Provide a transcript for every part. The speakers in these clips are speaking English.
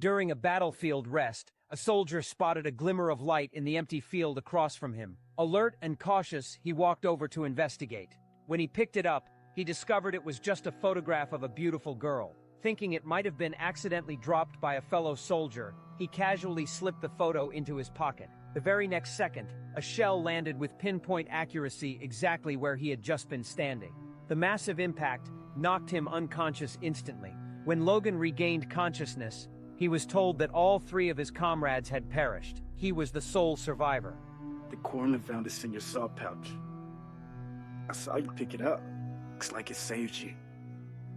During a battlefield rest, a soldier spotted a glimmer of light in the empty field across from him. Alert and cautious, he walked over to investigate. When he picked it up, he discovered it was just a photograph of a beautiful girl. Thinking it might have been accidentally dropped by a fellow soldier, he casually slipped the photo into his pocket. The very next second, a shell landed with pinpoint accuracy exactly where he had just been standing. The massive impact knocked him unconscious instantly. When Logan regained consciousness, he was told that all 3 of his comrades had perished. He was the sole survivor. The coroner found this in your saw pouch. I saw you pick it up. Looks like it saved you.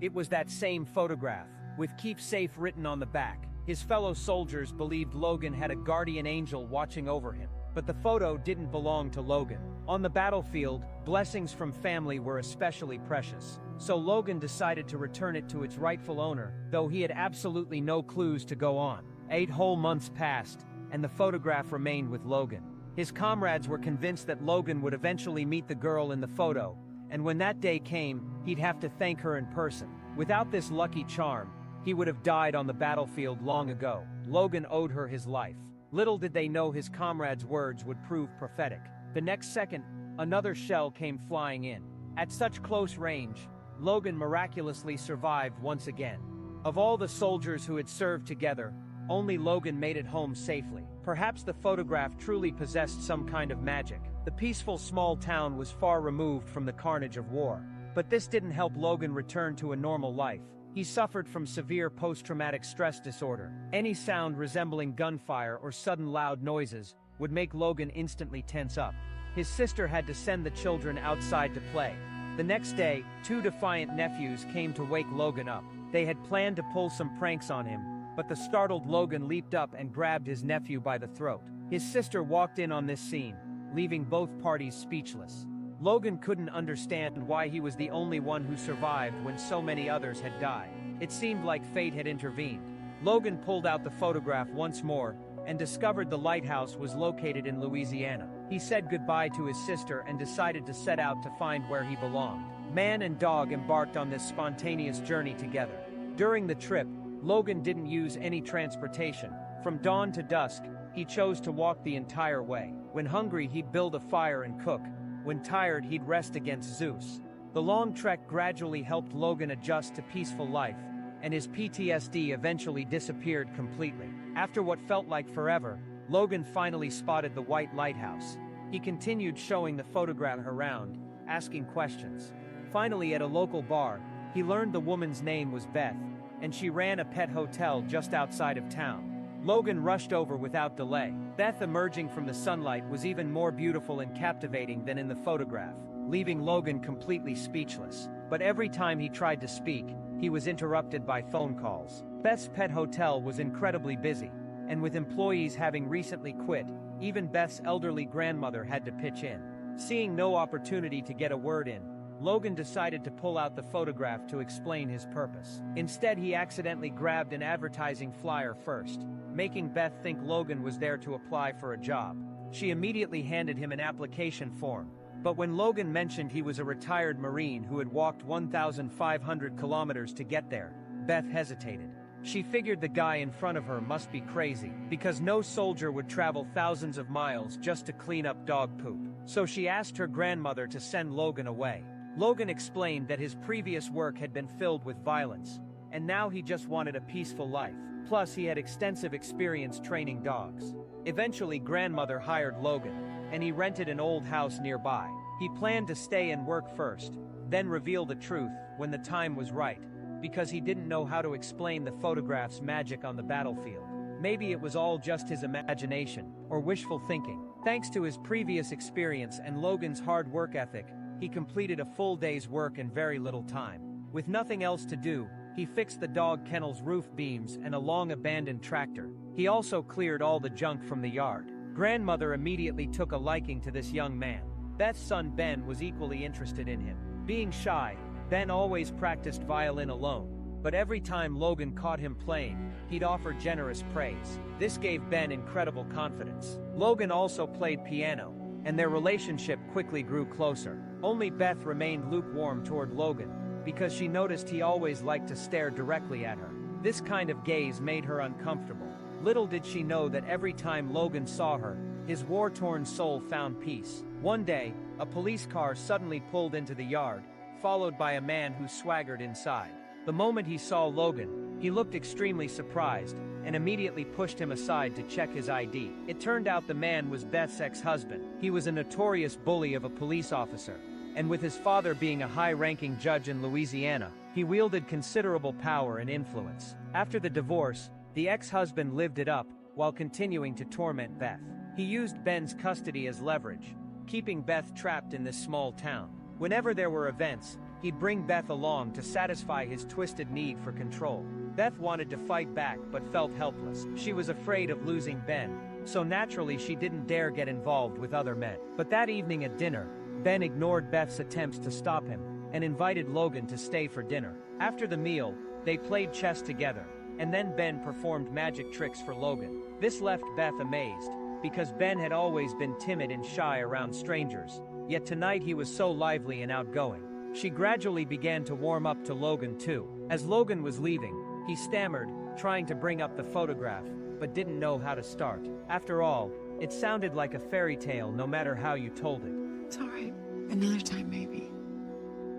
It was that same photograph, with "Keep Safe" written on the back. His fellow soldiers believed Logan had a guardian angel watching over him, but the photo didn't belong to Logan. On the battlefield, blessings from family were especially precious, so Logan decided to return it to its rightful owner, though he had absolutely no clues to go on. 8 whole months passed, and the photograph remained with Logan. His comrades were convinced that Logan would eventually meet the girl in the photo, and when that day came, he'd have to thank her in person. Without this lucky charm, he would have died on the battlefield long ago. Logan owed her his life. Little did they know his comrades' words would prove prophetic. The next second, another shell came flying in. At such close range, Logan miraculously survived once again. Of all the soldiers who had served together, only Logan made it home safely. Perhaps the photograph truly possessed some kind of magic. The peaceful small town was far removed from the carnage of war. But this didn't help Logan return to a normal life. He suffered from severe post-traumatic stress disorder. Any sound resembling gunfire or sudden loud noises would make Logan instantly tense up. His sister had to send the children outside to play. The next day, 2 defiant nephews came to wake Logan up. They had planned to pull some pranks on him, but the startled Logan leaped up and grabbed his nephew by the throat. His sister walked in on this scene, leaving both parties speechless. Logan couldn't understand why he was the only one who survived when so many others had died. It seemed like fate had intervened. Logan pulled out the photograph once more and discovered the lighthouse was located in Louisiana. He said goodbye to his sister and decided to set out to find where he belonged. Man and dog embarked on this spontaneous journey together. During the trip, Logan didn't use any transportation. From dawn to dusk, he chose to walk the entire way. When hungry, he'd build a fire and cook. When tired, he'd rest against Zeus. The long trek gradually helped Logan adjust to peaceful life, and his PTSD eventually disappeared completely. After what felt like forever, Logan finally spotted the white lighthouse. He continued showing the photograph around, asking questions. Finally, at a local bar, he learned the woman's name was Beth, and she ran a pet hotel just outside of town. Logan rushed over without delay. Beth, emerging from the sunlight, was even more beautiful and captivating than in the photograph, leaving Logan completely speechless. But every time he tried to speak, he was interrupted by phone calls. Beth's pet hotel was incredibly busy, and with employees having recently quit, even Beth's elderly grandmother had to pitch in. Seeing no opportunity to get a word in, Logan decided to pull out the photograph to explain his purpose. Instead, he accidentally grabbed an advertising flyer first, making Beth think Logan was there to apply for a job. She immediately handed him an application form. But when Logan mentioned he was a retired Marine who had walked 1,500 kilometers to get there, Beth hesitated. She figured the guy in front of her must be crazy, because no soldier would travel thousands of miles just to clean up dog poop. So she asked her grandmother to send Logan away. Logan explained that his previous work had been filled with violence, and now he just wanted a peaceful life. Plus, he had extensive experience training dogs. Eventually, grandmother hired Logan, and he rented an old house nearby. He planned to stay and work first, then reveal the truth when the time was right, because he didn't know how to explain the photograph's magic on the battlefield. Maybe it was all just his imagination, or wishful thinking. Thanks to his previous experience and Logan's hard work ethic, he completed a full day's work in very little time. With nothing else to do, he fixed the dog kennel's roof beams and a long-abandoned tractor. He also cleared all the junk from the yard. Grandmother immediately took a liking to this young man. Beth's son Ben was equally interested in him. Being shy, Ben always practiced violin alone, but every time Logan caught him playing, he'd offer generous praise. This gave Ben incredible confidence. Logan also played piano, and their relationship quickly grew closer. Only Beth remained lukewarm toward Logan, because she noticed he always liked to stare directly at her. This kind of gaze made her uncomfortable. Little did she know that every time Logan saw her, his war-torn soul found peace. One day, a police car suddenly pulled into the yard, followed by a man who swaggered inside. The moment he saw Logan, he looked extremely surprised, and immediately pushed him aside to check his ID. It turned out the man was Beth's ex-husband. He was a notorious bully of a police officer, and with his father being a high-ranking judge in Louisiana, he wielded considerable power and influence. After the divorce, the ex-husband lived it up, while continuing to torment Beth. He used Ben's custody as leverage, keeping Beth trapped in this small town. Whenever there were events, he'd bring Beth along to satisfy his twisted need for control. Beth wanted to fight back but felt helpless. She was afraid of losing Ben, so naturally she didn't dare get involved with other men. But that evening at dinner, Ben ignored Beth's attempts to stop him, and invited Logan to stay for dinner. After the meal, they played chess together, and then Ben performed magic tricks for Logan. This left Beth amazed, because Ben had always been timid and shy around strangers, yet tonight he was so lively and outgoing. She gradually began to warm up to Logan too. As Logan was leaving, he stammered, trying to bring up the photograph, but didn't know how to start. After all, it sounded like a fairy tale no matter how you told it. It's all right. Another time, maybe.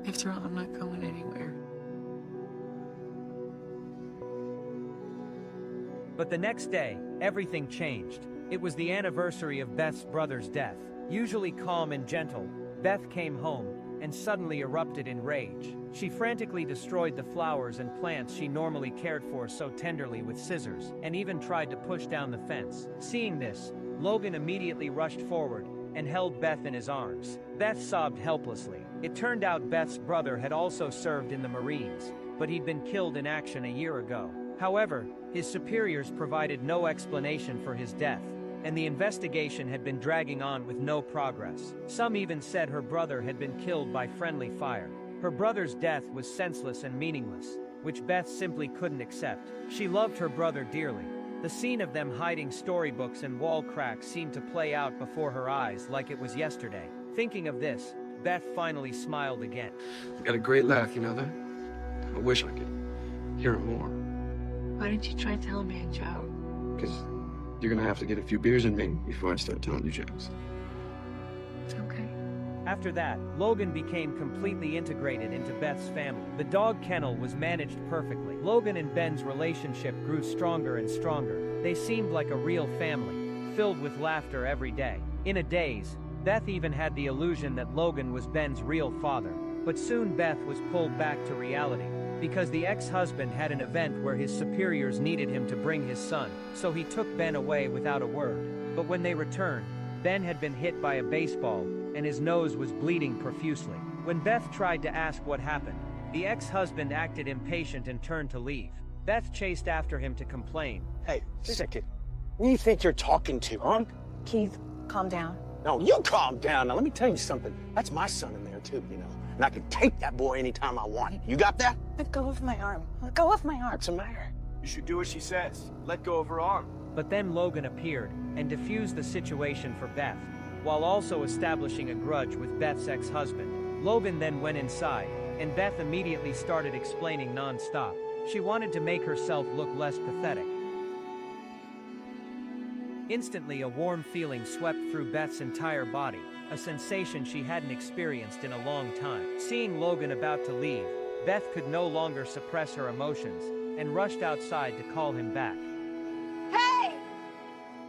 After all, I'm not going anywhere. But the next day, everything changed. It was the anniversary of Beth's brother's death. Usually calm and gentle, Beth came home and suddenly erupted in rage. She frantically destroyed the flowers and plants she normally cared for so tenderly with scissors, and even tried to push down the fence. Seeing this, Logan immediately rushed forward and held Beth in his arms. Beth sobbed helplessly. It turned out Beth's brother had also served in the Marines, but he'd been killed in action a year ago. However, his superiors provided no explanation for his death, and the investigation had been dragging on with no progress. Some even said her brother had been killed by friendly fire. Her brother's death was senseless and meaningless, which Beth simply couldn't accept. She loved her brother dearly. The scene of them hiding storybooks and wall cracks seemed to play out before her eyes like it was yesterday. Thinking of this, Beth finally smiled again. You got a great laugh, you know that? I wish I could hear it more. Why didn't you try telling me a joke? Because you're gonna have to get a few beers in me before I start telling you jokes. It's okay. After that, Logan became completely integrated into Beth's family. The dog kennel was managed perfectly. Logan and Ben's relationship grew stronger and stronger. They seemed like a real family, filled with laughter every day. In a daze, Beth even had the illusion that Logan was Ben's real father. But soon Beth was pulled back to reality, because the ex-husband had an event where his superiors needed him to bring his son, so he took Ben away without a word. But when they returned, Ben had been hit by a baseball, and his nose was bleeding profusely. When Beth tried to ask what happened, the ex-husband acted impatient and turned to leave. Beth chased after him to complain. Hey, second. Who do you think you're talking to, huh? Keith, calm down. No, you calm down. Now, let me tell you something. That's my son in there, too, you know. And I can take that boy anytime I want. You got that? Let go of my arm. Let go of my arm. What's the matter? You should do what she says. Let go of her arm. But then Logan appeared and diffused the situation for Beth, while also establishing a grudge with Beth's ex-husband. Logan then went inside, and Beth immediately started explaining non-stop. She wanted to make herself look less pathetic. Instantly, a warm feeling swept through Beth's entire body, a sensation she hadn't experienced in a long time. Seeing Logan about to leave, Beth could no longer suppress her emotions, and rushed outside to call him back. Hey!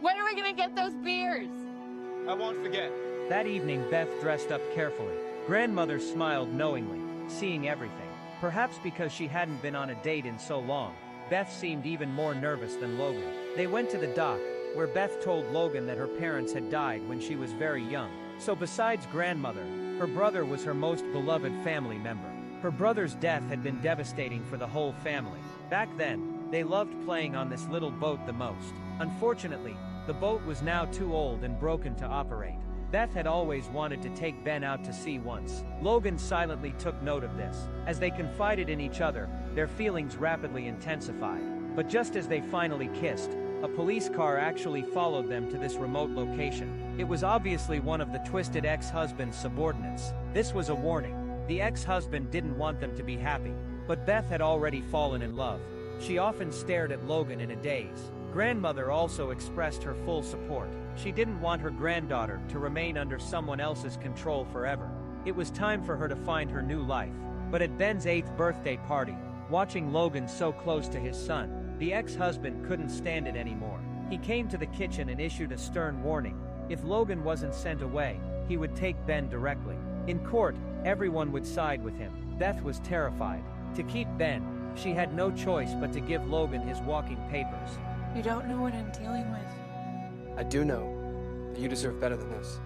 When are we gonna get those beers? I won't forget. That evening, Beth dressed up carefully. Grandmother smiled knowingly, seeing everything. Perhaps because she hadn't been on a date in so long, Beth seemed even more nervous than Logan. They went to the dock, where Beth told Logan that her parents had died when she was very young. So besides grandmother, her brother was her most beloved family member. Her brother's death had been devastating for the whole family. Back then, they loved playing on this little boat the most. Unfortunately, the boat was now too old and broken to operate. Beth had always wanted to take Ben out to sea once. Logan silently took note of this. As they confided in each other, their feelings rapidly intensified. But just as they finally kissed, a police car actually followed them to this remote location. It was obviously one of the twisted ex-husband's subordinates. This was a warning. The ex-husband didn't want them to be happy, but Beth had already fallen in love. She often stared at Logan in a daze. Grandmother also expressed her full support. She didn't want her granddaughter to remain under someone else's control forever. It was time for her to find her new life. But at Ben's 8th birthday party, watching Logan so close to his son, the ex-husband couldn't stand it anymore. He came to the kitchen and issued a stern warning. If Logan wasn't sent away, he would take Ben directly. In court, everyone would side with him. Beth was terrified. To keep Ben, she had no choice but to give Logan his walking papers. You don't know what I'm dealing with. I do know that you deserve better than this.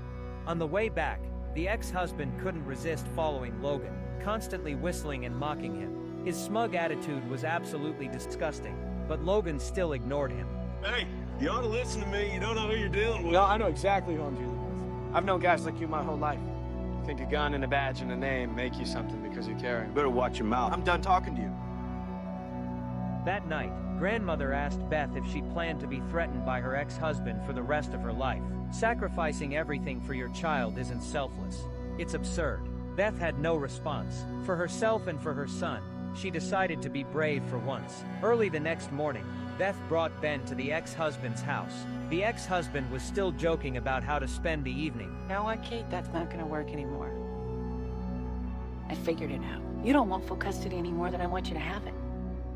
On the way back, the ex-husband couldn't resist following Logan, constantly whistling and mocking him. His smug attitude was absolutely disgusting, but Logan still ignored him. Hey, you ought to listen to me. You don't know who you're dealing with. No, I know exactly who I'm dealing with. I've known guys like you my whole life. You think a gun and a badge and a name make you something because you carry 'em. Better watch your mouth. I'm done talking to you. That night, grandmother asked Beth if she planned to be threatened by her ex-husband for the rest of her life. Sacrificing everything for your child isn't selfless. It's absurd. Beth had no response. For herself and for her son, she decided to be brave for once. Early the next morning, Beth brought Ben to the ex-husband's house. The ex-husband was still joking about how to spend the evening. You know what, Kate? That's not gonna work anymore. I figured it out. You don't want full custody any more than I want you to have it.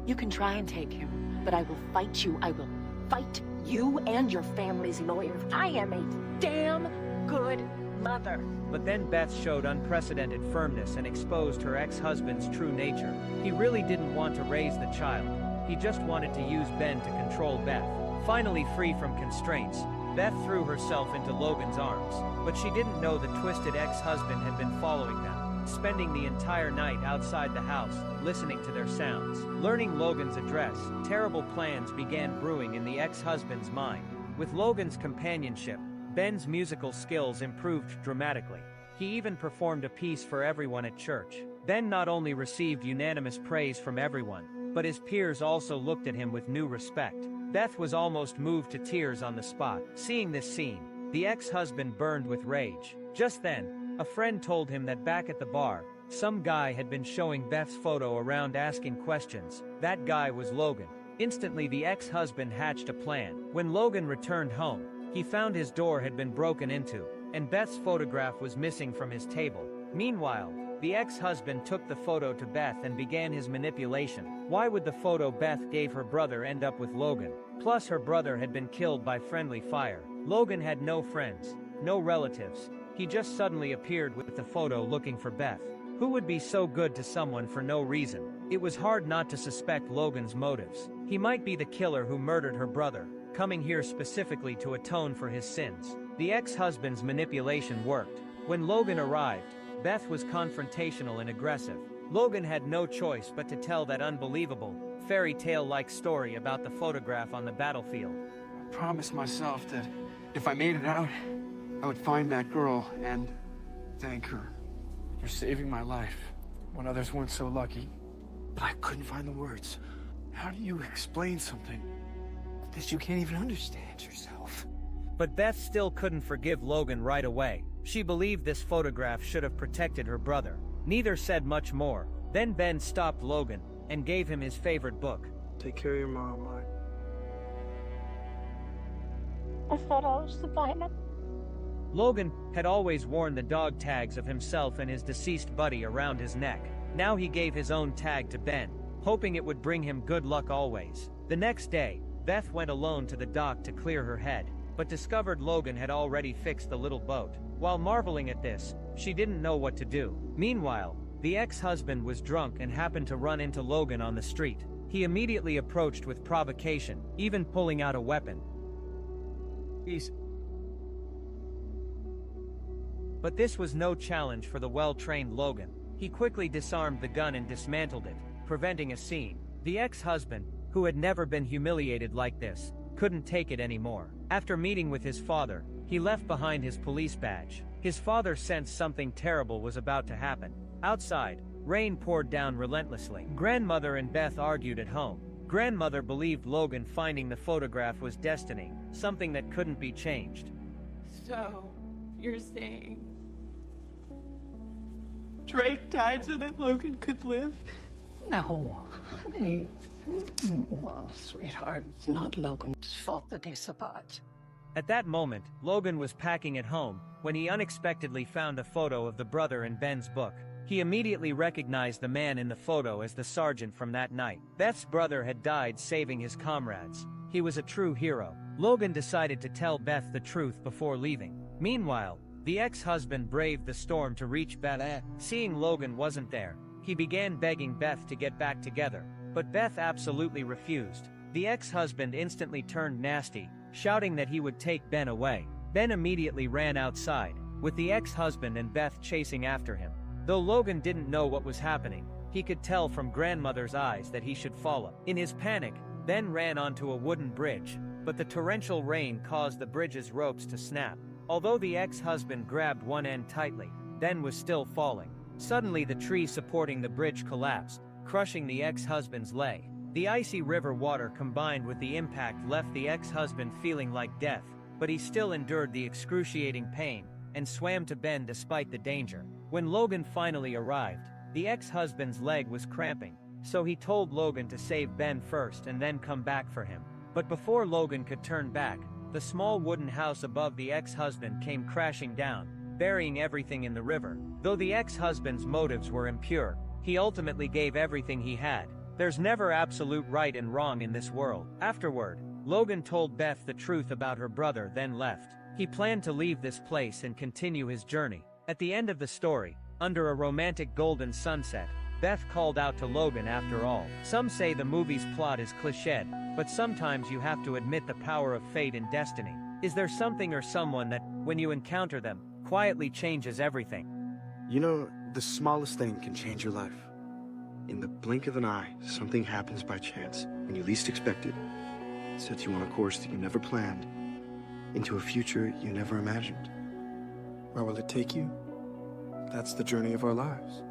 You can try and take him, but I will fight you. I will fight you and your family's lawyers. I am a damn good mother. But then Beth showed unprecedented firmness and exposed her ex-husband's true nature. He really didn't want to raise the child. He just wanted to use Ben to control Beth. Finally free from constraints, Beth threw herself into Logan's arms. But she didn't know the twisted ex-husband had been following them, spending the entire night outside the house, listening to their sounds. Learning Logan's address, terrible plans began brewing in the ex-husband's mind. With Logan's companionship, Ben's musical skills improved dramatically. He even performed a piece for everyone at church. Ben not only received unanimous praise from everyone, but his peers also looked at him with new respect. Beth was almost moved to tears on the spot. Seeing this scene, the ex-husband burned with rage. Just then, a friend told him that back at the bar, some guy had been showing Beth's photo around asking questions. That guy was Logan. Instantly, the ex-husband hatched a plan. When Logan returned home, he found his door had been broken into, and Beth's photograph was missing from his table. Meanwhile, the ex-husband took the photo to Beth and began his manipulation. Why would the photo Beth gave her brother end up with Logan? Plus, her brother had been killed by friendly fire. Logan had no friends, no relatives. He just suddenly appeared with the photo looking for Beth. Who would be so good to someone for no reason? It was hard not to suspect Logan's motives. He might be the killer who murdered her brother, coming here specifically to atone for his sins. The ex-husband's manipulation worked. When Logan arrived, Beth was confrontational and aggressive. Logan had no choice but to tell that unbelievable, fairy tale-like story about the photograph on the battlefield. I promised myself that if I made it out, I would find that girl and thank her for saving my life when others weren't so lucky. But I couldn't find the words. How do you explain something that you can't even understand yourself? But Beth still couldn't forgive Logan right away. She believed this photograph should have protected her brother. Neither said much more. Then Ben stopped Logan and gave him his favorite book. Take care of your mom, Mark. I thought I was the pilot. Logan had always worn the dog tags of himself and his deceased buddy around his neck. Now he gave his own tag to Ben, hoping it would bring him good luck always. The next day, Beth went alone to the dock to clear her head, but discovered Logan had already fixed the little boat. While marveling at this, she didn't know what to do. Meanwhile, the ex-husband was drunk and happened to run into Logan on the street. He immediately approached with provocation, even pulling out a weapon. But this was no challenge for the well-trained Logan. He quickly disarmed the gun and dismantled it, preventing a scene. The ex-husband, who had never been humiliated like this, couldn't take it anymore. After meeting with his father, he left behind his police badge. His father sensed something terrible was about to happen. Outside, rain poured down relentlessly. Grandmother and Beth argued at home. Grandmother believed Logan finding the photograph was destiny, something that couldn't be changed. So, you're saying Drake died so that Logan could live? No. Well, sweetheart, it's not Logan's fault that he's apart. At that moment, Logan was packing at home when he unexpectedly found a photo of the brother in Ben's book. He immediately recognized the man in the photo as the sergeant from that night. Beth's brother had died saving his comrades. He was a true hero. Logan decided to tell Beth the truth before leaving. Meanwhile, the ex-husband braved the storm to reach Beth. Seeing Logan wasn't there, he began begging Beth to get back together, but Beth absolutely refused. The ex-husband instantly turned nasty, shouting that he would take Ben away. Ben immediately ran outside, with the ex-husband and Beth chasing after him. Though Logan didn't know what was happening, he could tell from grandmother's eyes that he should follow. In his panic, Ben ran onto a wooden bridge, but the torrential rain caused the bridge's ropes to snap. Although the ex-husband grabbed one end tightly, Ben was still falling. Suddenly the tree supporting the bridge collapsed, crushing the ex-husband's leg. The icy river water combined with the impact left the ex-husband feeling like death, but he still endured the excruciating pain and swam to Ben despite the danger. When Logan finally arrived, the ex-husband's leg was cramping, so he told Logan to save Ben first and then come back for him. But before Logan could turn back, the small wooden house above the ex-husband came crashing down, burying everything in the river. Though the ex-husband's motives were impure, he ultimately gave everything he had. There's never absolute right and wrong in this world. Afterward, Logan told Beth the truth about her brother, then left. He planned to leave this place and continue his journey. At the end of the story, under a romantic golden sunset, Beth called out to Logan after all. Some say the movie's plot is cliched, but sometimes you have to admit the power of fate and destiny. Is there something or someone that, when you encounter them, quietly changes everything? You know, the smallest thing can change your life. In the blink of an eye, something happens by chance, when you least expect it. It sets you on a course that you never planned, into a future you never imagined. Where will it take you? That's the journey of our lives.